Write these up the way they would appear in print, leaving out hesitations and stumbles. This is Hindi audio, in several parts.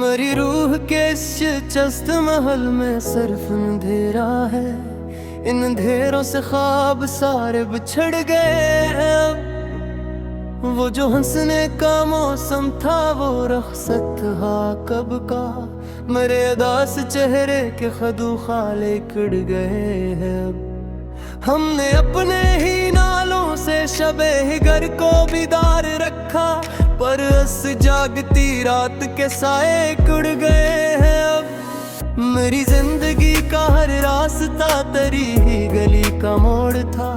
मेरी रूह के इस चस्त महल में सिर्फ अंधेरा है। इन अंधेरों से ख्वाब सारे बिछड़ गए हैं अब। वो जो हंसने का मौसम था वो रखसत हा कब का। मेरे अदास चेहरे के खदू खाले किड़ गए हैं अब। हमने अपने ही नालों से शबे ही घर को बिदार रखा, पर अस जागती रात के साए कुड़ गए हैं अब। मेरी जिंदगी का हर रास्ता तेरी ही गली का मोड़ था,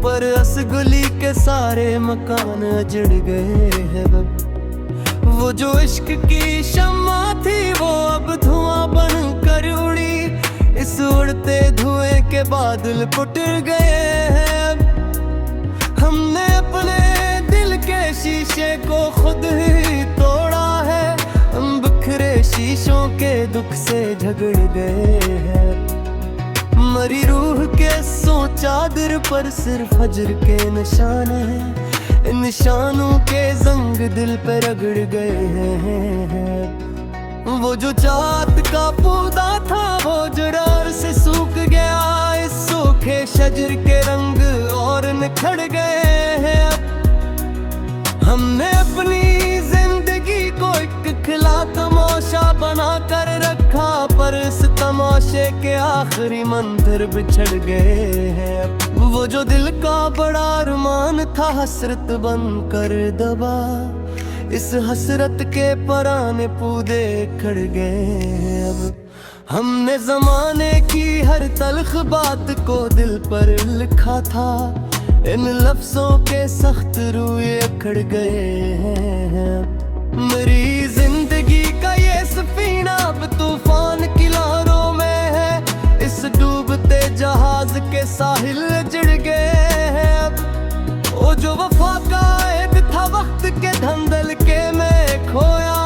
पर अस गली के सारे मकान अजड़ गए हैं अब। वो जो इश्क की शम्मा थी वो अब धुआं बन कर उड़ी। इस उड़ते धुएं के बादल फुट गए हैं अब। हमने अपने दिल के शीशे को खुद ही तोड़ा है। हम बिखरे शीशों के दुख से झगड़ गए हैं। मरी रूह के सो चादर पर सिर्फ हजर के निशान हैं। इन निशानों के जंग दिल पे रगड़ गए हैं। वो जो चाहत का पौधा था वो जड़ार से सूख गया। इस सूखे शजर के रंग और निखर गए हैं अब। हमने अपनी जिंदगी को एक खिला तमाशा बना कर रखा, पर इस तमाशे के आखिरी मंदिर बिछड़ गए हैं अब। वो जो दिल का बड़ा अरमान था हसरत बन कर दबा। इस हसरत के पराने पूदे खड़ गए अब। हमने जमाने की हर तल्ख बात को दिल पर लिखा था। इन लफ्जों के सख्त रूए अखड़ गए हैं। मेरी जिंदगी का ये सफीना अब तूफान की लहरों में है। इस डूबते जहाज के साहिल जड़ गए हैं अब। वो जो वफा का ऐद था वक्त के धंधल के में खोया।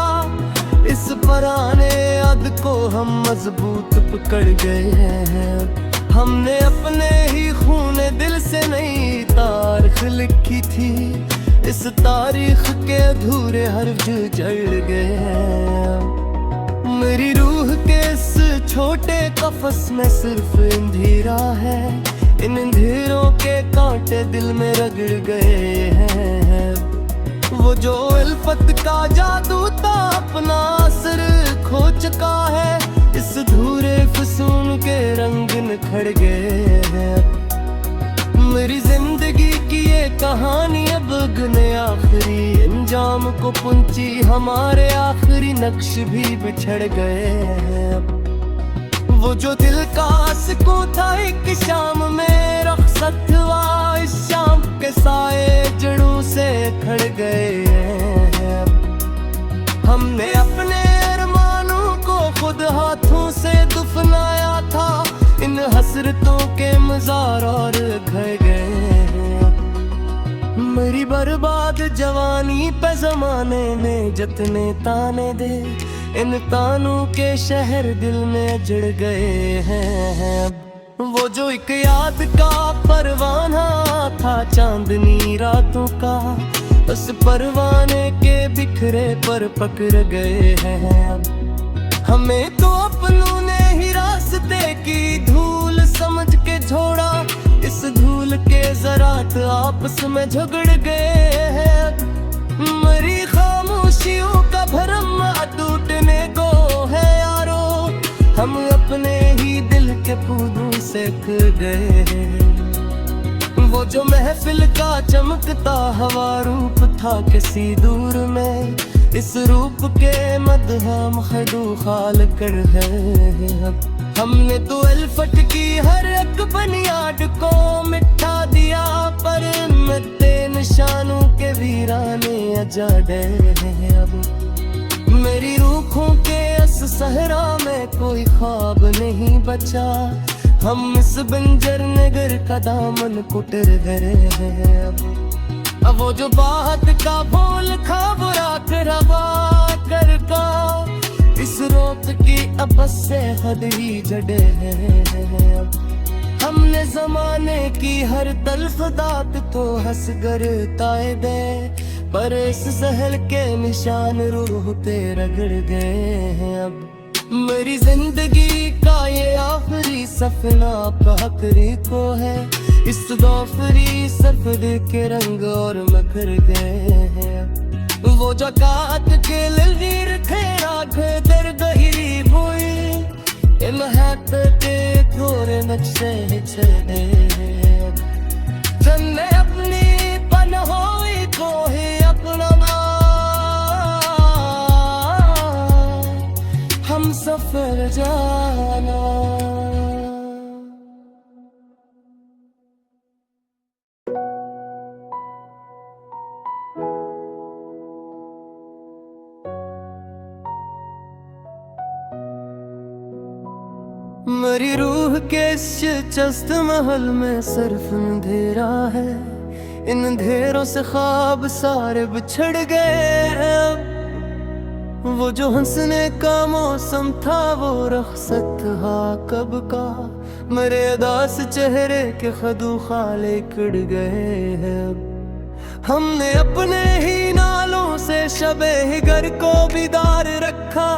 इस पराने याद को हम मजबूत पकड़ गए हैं। हमने अपने ही खून दिल से नई तारीख लिखी थी। इस तारीख के अधूरे हर्फ जड़ गए हैं। मेरी रूह के इस छोटे कफस में सिर्फ अंधेरा है। इन अंधेरों के कांटे दिल में रगड़ गए हैं। वो जो उल्फत का जादू था अपना असर खो चुका है। इस धूरे फसून के रंग निखर गए हैं। मेरी जिंदगी की ये कहानी अब गने आखिरी अंजाम को पुंची। हमारे आखिरी नक्श भी बिछड़ गए हैं। वो जो दिल का सुकून था एक शाम में रखसत हुआ। इस शाम के साए जड़ों से खड़ गए हैं। हमने अपने अरमानों को खुद हाथों से दफनाया था। इन हसरतों के मजार और घर गए हैं। मेरी बर्बाद जवानी पे जमाने ने जितने ताने दे, इन तानों के शहर दिल में जड़ गए हैं। वो जो एक याद का परवाना था चांदनी रातों का, उस परवाने के बिखरे पर पकड़ गए हैं। हमें तो अपनों ने ही रास्ते की धूल समझ के छोड़ा। इस धूल के ज़रात आपस में झगड़ गए हैं। मेरी खामोशियों का भरम टूटने को है यारो। हम अपने ही दिल के फूलों से खो गए हैं। वो जो महफिल का चमकता हवा रूप था किसी दूर में, इस रूप के मदहम खडू खाल कर है। हमने तो अल्फत की हर एक बुनियाद को मिटा दिया, पर मिटते निशानों के वीराने अजाड़े हैं अब। मेरी रूखों के इस सहरा में कोई ख्वाब नहीं बचा। हम इस बंजर नगर का दामन कुटर गए हैं अब। वो जो बात का बोल खा वो राख रवा कर का। इस रोत की अब से हद ही जड़े हैं अब। हमने जमाने की हर तल्फ दात तो हंस कर ताए दे, पर इस सहल के निशान रूह पे रगड़ गए हैं अब। मेरी जिंदगी का ये आखिरी सफना आखिरी को है, इस दोफरी सफर के रंग और मखर गए हैं। वो जो काट के लकीर खेरा दर गहरी हुई इन हाथ के थोड़े नक्शे छे जन्ने अपनी पन होई को ही अपना हम सफर जाना। मेरी रूह के शिकस्त महल में सिर्फ अंधेरा है, इन अंधेरों से ख्वाब सारे बिछड़ गए अब। वो जो हंसने का मौसम था वो रखसत था कब का, मेरे अदास चेहरे के खदू खाले किड़ गए हैं अब। हमने अपने ही नालों से शबे घर को बिदार रखा,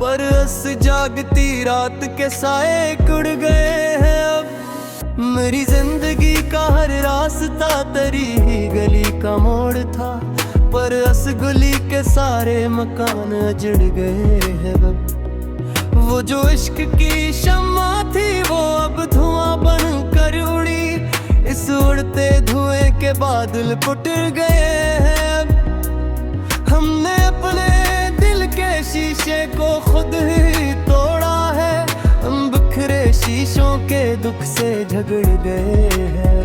पर अस जागती रात के साए कुड़ गए हैं अब। मेरी जिंदगी का हर रास्ता तेरी ही गली का मोड़ था, पर अस गली के सारे मकान अजड़ गए हैं अब। वो जो इश्क की शम्मा थी वो अब धुआं बन कर उड़ी, इस उड़ते धुएं के बादल पुटर गए हैं अब। हमने अपने दिल के शीशे को खुद ही तोड़ा है, हम बिखरे शीशों के दुख से झगड़ गए हैं।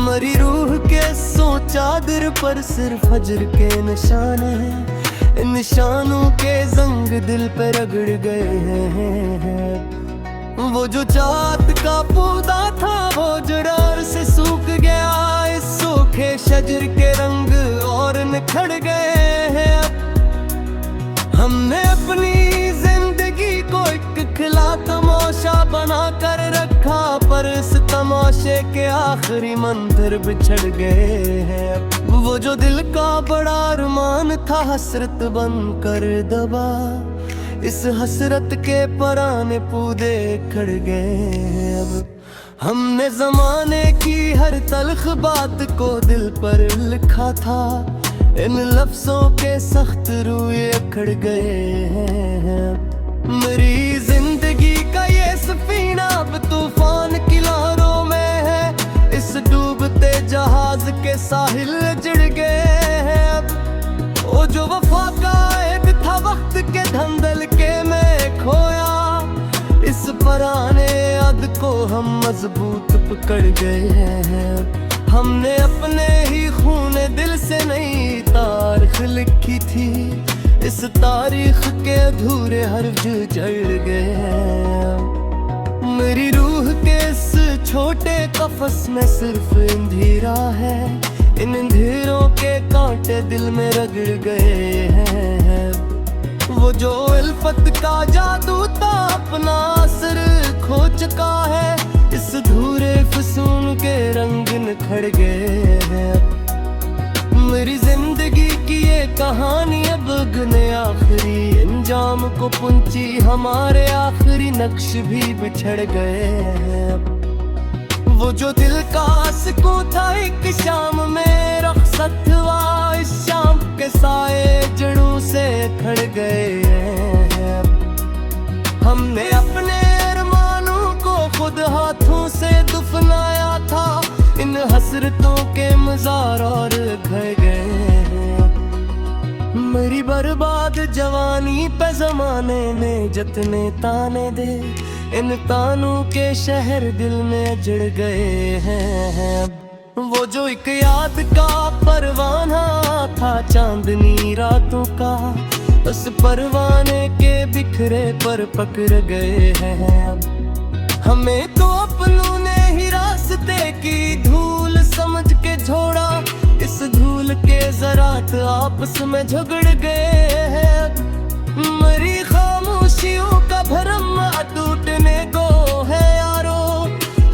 मरी रूह के सो चादर पर सिर्फ फजर के निशान हैं, इन निशानों के जंग दिल पे रगड़ गए हैं। वो जो चाँद का पौधा था वो जड़ार से सूख गया, इस सूखे शजर के रंग और निखर गए हैं अब। हमने अपनी जिंदगी को एक खिला तमाशा बना कर रखा, पर इस तमाशे के आखिरी मंदिर बिछड़ गए हैं। वो जो दिल का बड़ा अरमान था हसरत बन कर दबा, इस हसरत के पराने पूदे खड़ गए हैं अब। हमने जमाने की हर तल्ख बात को दिल पर लिखा था, इन लफ्जों के सख्त रूए अखड़ गए हैं। मेरी जिंदगी का ये सफीना अब तूफान की लहरों में है, इस डूबते जहाज के साहिल जड़ गए हैं अब। वो जो वफा का एक था वक्त के धंधल के में खोया, इस पराने याद को हम मजबूत पकड़ गए हैं। हमने अपने ही खून दिल से नई तारीख लिखी थी, इस तारीख के अधूरे हर्फ जड़ गए हैं। मेरी रूह के इस छोटे कफस में सिर्फ अंधेरा है, इन अंधेरों के कांटे दिल में रगड़ गए हैं। वो जो उल्फत का जादू था अपना असर खो चुका है, इस धूरे फसून के रंग निखर गए हैं। मेरी जिंदगी की ये कहानी अब गने आखिरी अंजाम को पुंची, हमारे आखिरी नक्श भी बिछड़ गए हैं। वो जो दिल का सुकून था एक शाम में रखसत हुआ, इस शाम के साए जड़ों से खड़ गए हैं। हमने अपने अरमानों को खुद हाथों से दफनाया था, इन हसरतों के मजार और घर गए हैं। मेरी बर्बाद जवानी पे जमाने ने जितने ताने दे, इन तानों के शहर दिल में अजड़ गए हैं। वो जो एक याद का परवाना था चांदनी रातों का, उस परवाने के बिखरे पर पकड़ गए हैं। हमें तो अपनों ने ही रास्ते की धूल समझ के छोड़ा, इस धूल के ज़रात आपस में झगड़ गए हैं। मेरी खामोशियों का भरम टूटने को है यारो,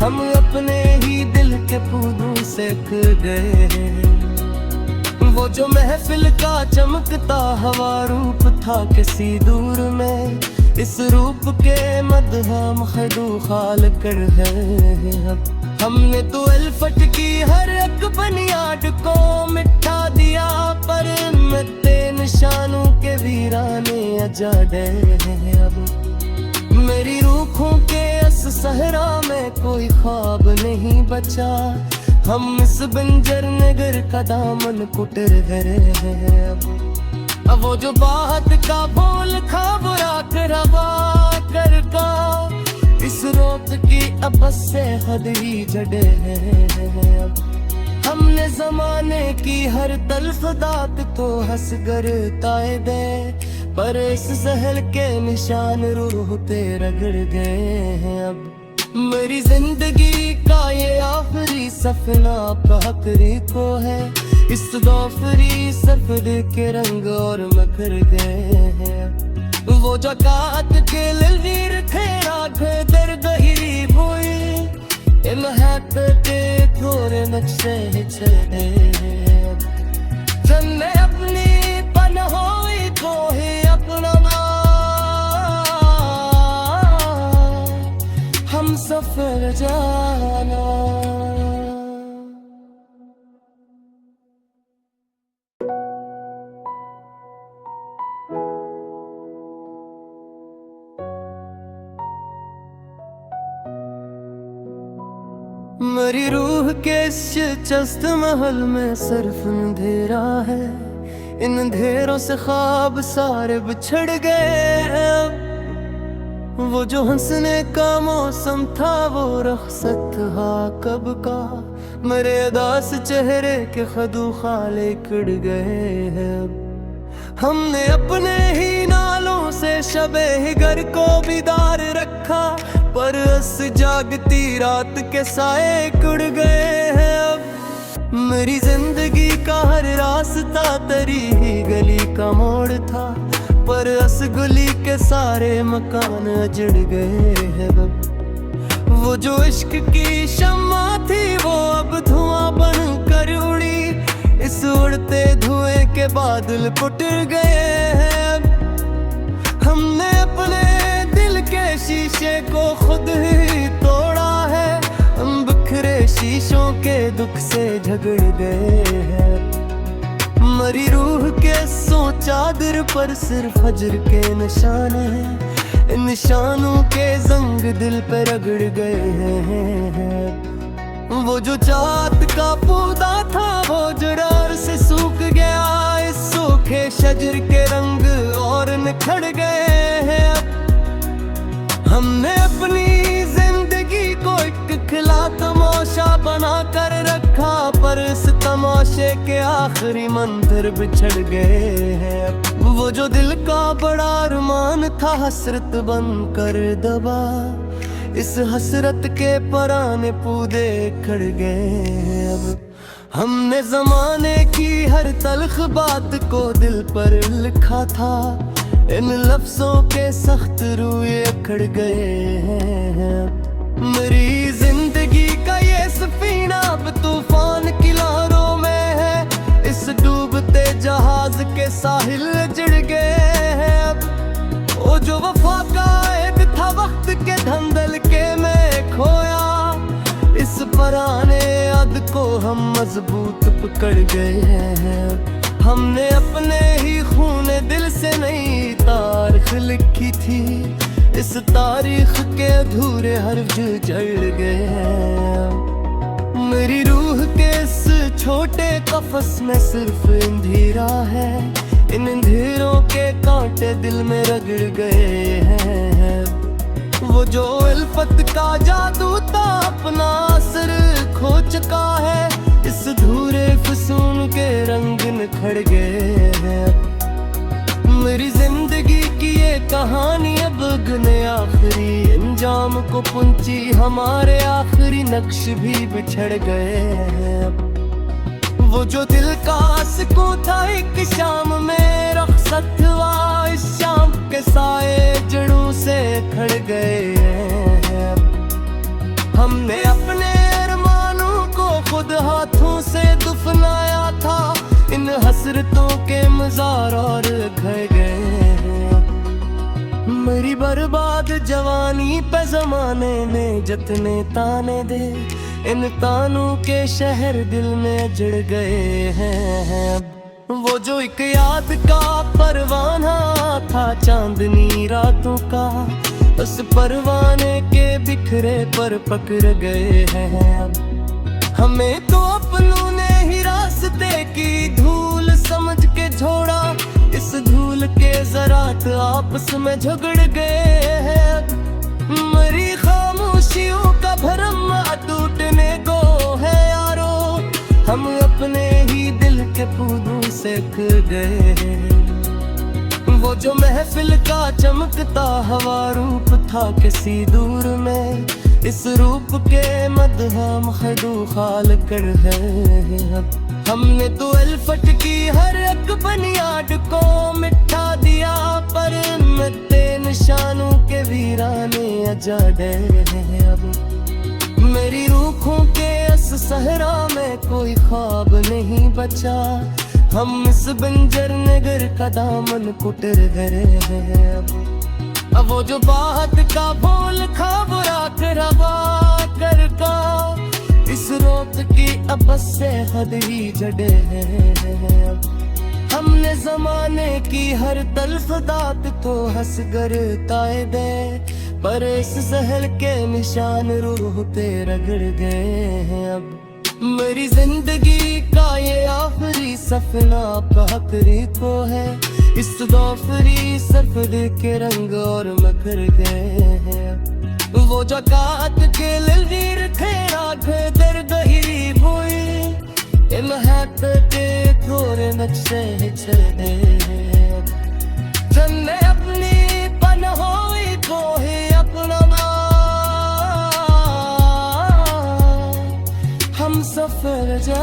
हम अपने ही दिल के फूलों से खो गए हैं। वो जो महफिल का चमकता हवा रूप था किसी दूर में, इस रूप के मदहम खदू खाल कर है अब। हमने तो अल्फत की हर एक बुनियाद को मिटा दिया, पर मत्ते निशानों के वीराने अजाडे हैं अब। मेरी रूखों के इस सहरा में कोई ख्वाब नहीं बचा, हम इस बंजर नगर का दामन कुटर रहे हैं अब। वो जो बात का बोल था वो रात रवा कर का, इस रोत की अब से हद ही जड़े हैं अब। हमने जमाने की हर तल्ख दात को हंस कर ताए दे, पर इस सहल के निशान रूह पे रगड़ गए हैं अब। मेरी जिंदगी का ये आखिरी सफना आखिरी को है, इस दोफरी सफर के रंग और मखर गए हैं। वो जो कात के ललीर थे राख दर गहरी हुई, इन हाथ पे थोड़े नक्शे चढ़े जन्ने अपनी पनहोई को ही अपना हम सफर जाना। मेरी रूह के इस चस्त महल में सिर्फ अंधेरा है, इन अंधेरों से ख्वाब सारे बिछड़ गए हैं। वो जो हंसने का मौसम था वो रखसत था कब का, मेरे अदास चेहरे के खदू खाले कड़ गए हैं अब। हमने अपने ही नालों से शबे ही घर को बिदार रखा, पर अस जागती रात के साए कुड़ गए हैं अब। मेरी जिंदगी का हर रास्ता तेरी ही गली का मोड़ था, पर अस गली के सारे मकान अजड़ गए हैं अब। वो जो इश्क की शम्मा थी वो अब धुआं बन कर उड़ी, इस उड़ते धुएं के बादल फुट गए हैं। हमने अपने दिल के शीशे को खुद ही तोड़ा है, हम बिखरे शीशों के दुख से झगड़ गए हैं। मरी रूह के सो चादर पर सिर्फ फजर के निशान हैं, इन निशानों के जंग दिल पे रगड़ गए हैं। वो जो चाहत का पौधा था वो जरार से सूख गया, इस सूखे शजर के रंग और निखर गए हैं। हमने अपनी जिंदगी को एक खिला तमाशा बना कर रखा, पर इस तमाशे के आखिरी मंदिर बिछड़ गए हैं। वो जो दिल का बड़ा अरमान था हसरत बन कर दबा, इस हसरत के पराने पूदे खड़ गए अब। हमने जमाने की हर तल्ख बात को दिल पर लिखा था, इन लफ्जों के सख्त रूए अखड़ गए हैं। मेरी जिंदगी का ये सफीना अब तूफान की लहरों में है, इस डूबते जहाज के साहिल जड़ गए हैं अब। वो जो वफा का ऐद था वक्त के धंधल के में खोया, इस पराने याद को हम मजबूत पकड़ गए हैं। हमने अपने ही खून दिल से नई तारीख लिखी थी, इस तारीख के अधूरे हर्फ जड़ गए हैं। मेरी रूह के इस छोटे कफस में सिर्फ अंधेरा है, इन अंधेरों के कांटे दिल में रगड़ गए हैं। वो जो अल्फत का जादू था अपना असर खो चुका है, इस धूरे फसून के रंग निखर गए हैं। मेरी जिंदगी की ये कहानी अब गने आखिरी अंजाम को पुंची, हमारे आखिरी नक्श भी बिछड़ गए हैं। वो जो दिल का सुकून था एक शाम में रखसत हुआ, इस शाम के साए जड़ों से खड़ गए हैं। हमने अपने अरमानों को खुद हाथों से दफनाया था, इन हसरतों के मजार और घर गए हैं। मेरी बर्बाद जवानी पे जमाने ने जतने ताने दे, इन तानों के शहर दिल में अजड़ गए हैं। अब वो जो एक याद का परवाना था चांदनी रातों का, उस परवाने के बिखरे पर पकड़ गए हैं। अब हमें तो अपनों ने ही रास्ते की धूल समझ के छोड़ा, इस धूल के ज़रात आपस में झगड़ गए हैं। मेरी खामोशियों का भरम टूटने को है यारो, हम अपने ही दिल के पौधों से ख गए हैं। वो जो महफिल का चमकता हवा रूप था किसी दूर में, इस रूप के मदहम खदू खाल कर है। हमने तो अल्फत की हर एक बुनियाद को मिटा दिया, पर मद्दे निशानों के वीराने अजाड़े हैं। अब मेरी रूखों के इस सहरा में कोई ख्वाब नहीं बचा, हम इस बंजर नगर का दामन कुटर गए हैं। अब वो जो बात का बोल खा बुरा करवा कर का, इस रोत की अब से हद ही जड़े हैं। हमने जमाने की हर तल्फ दात को हंस कर ताए दे, पर इस सहल के निशान रूह पे रगड़ गए हैं। अब मेरी जिंदगी का ये आखिरी सफना आखिरी को है, इस दोफरी सफर के रंग और मकर गए हैं। वो जकात के ललीर खेड़ा घर गहरी हुई, इन हाथ के थोड़े नक्शे चले। जन्ने अपनी पन होई को ही अपना हम सफर जा